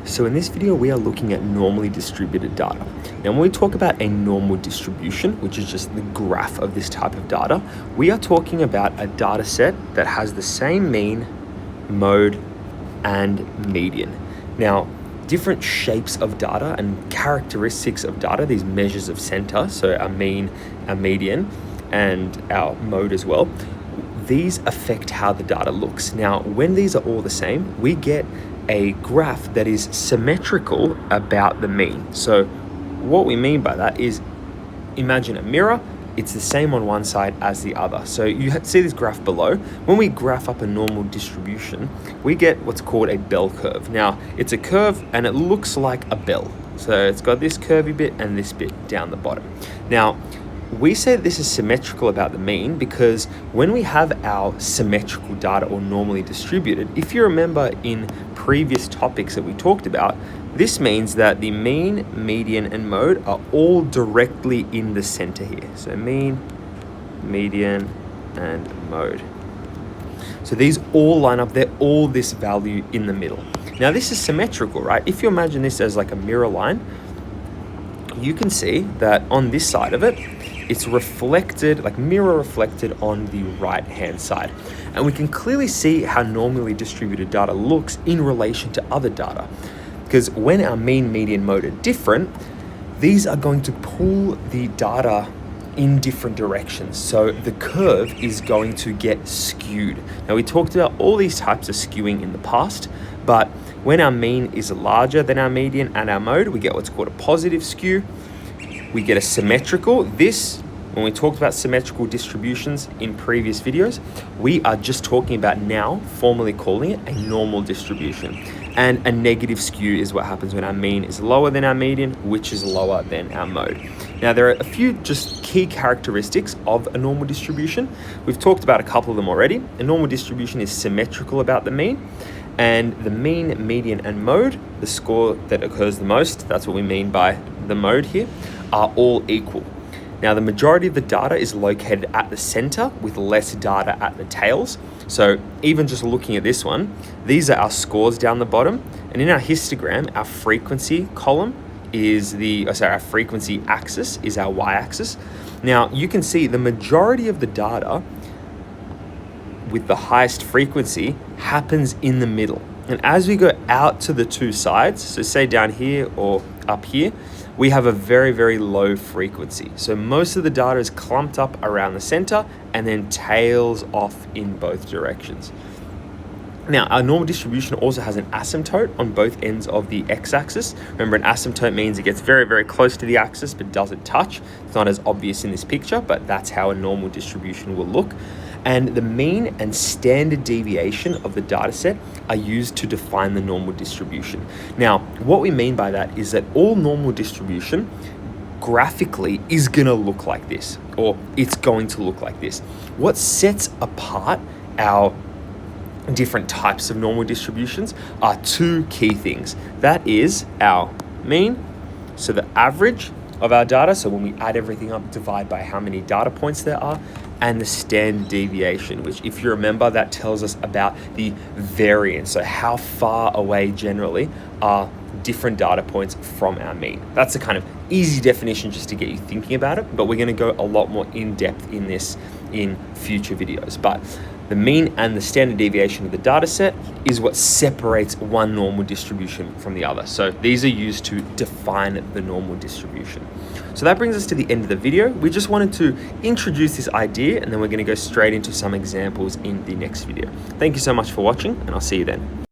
So in this video, we are looking at normally distributed data. Now, when we talk about a normal distribution, which is just the graph of this type of data, we are talking about a data set that has the same mean, mode, and median. Now, different shapes of data and characteristics of data, these measures of center, so our mean, our median, and our mode as well, these affect how the data looks. Now, when these are all the same, we get a graph that is symmetrical about the mean. So what we mean by that is, imagine a mirror, it's the same on one side as the other. So you see this graph below. When we graph up a normal distribution, we get what's called a bell curve. Now, it's a curve and it looks like a bell. So it's got this curvy bit and this bit down the bottom. Now, we say this is symmetrical about the mean because when we have our symmetrical data or normally distributed, if you remember in previous topics that we talked about, this means that the mean, median, and mode are all directly in the center here. So mean, median, and mode. So these all line up, they're all this value in the middle. Now this is symmetrical, right? If you imagine this as like a mirror line, you can see that on this side of it, it's reflected, like mirror reflected on the right hand side. And we can clearly see how normally distributed data looks in relation to other data. Because when our mean, median, mode are different, these are going to pull the data in different directions. So the curve is going to get skewed. Now we talked about all these types of skewing in the past, but when our mean is larger than our median and our mode, we get what's called a positive skew. We get a symmetrical. This, when we talked about symmetrical distributions in previous videos, we are just talking about now, formally calling it a normal distribution. And a negative skew is what happens when our mean is lower than our median, which is lower than our mode. Now, there are a few just key characteristics of a normal distribution. We've talked about a couple of them already. A normal distribution is symmetrical about the mean. And the mean, median, and mode, the score that occurs the most, that's what we mean by the mode here, are all equal. Now, the majority of the data is located at the center with less data at the tails. So even just looking at this one, these are our scores down the bottom. And in our histogram, our frequency column is our frequency axis is our y-axis. Now, you can see the majority of the data with the highest frequency happens in the middle. And as we go out to the two sides, so say down here or up here, we have a very, very low frequency. So most of the data is clumped up around the center and then tails off in both directions. Now, our normal distribution also has an asymptote on both ends of the x-axis. Remember, an asymptote means it gets very, very close to the axis but doesn't touch. It's not as obvious in this picture, but that's how a normal distribution will look. And the mean and standard deviation of the data set are used to define the normal distribution. Now, what we mean by that is that all normal distribution graphically is going to look like this, or it's going to look like this. What sets apart our different types of normal distributions are two key things. That is our mean, so the average of our data, so when we add everything up, divide by how many data points there are, and the standard deviation, which, if you remember, that tells us about the variance, so how far away generally are different data points from our mean. That's a kind of easy definition just to get you thinking about it, but we're going to go a lot more in depth in this in future videos. But the mean and the standard deviation of the data set is what separates one normal distribution from the other. So these are used to define the normal distribution. So that brings us to the end of the video. We just wanted to introduce this idea, and then we're going to go straight into some examples in the next video. Thank you so much for watching, and I'll see you then.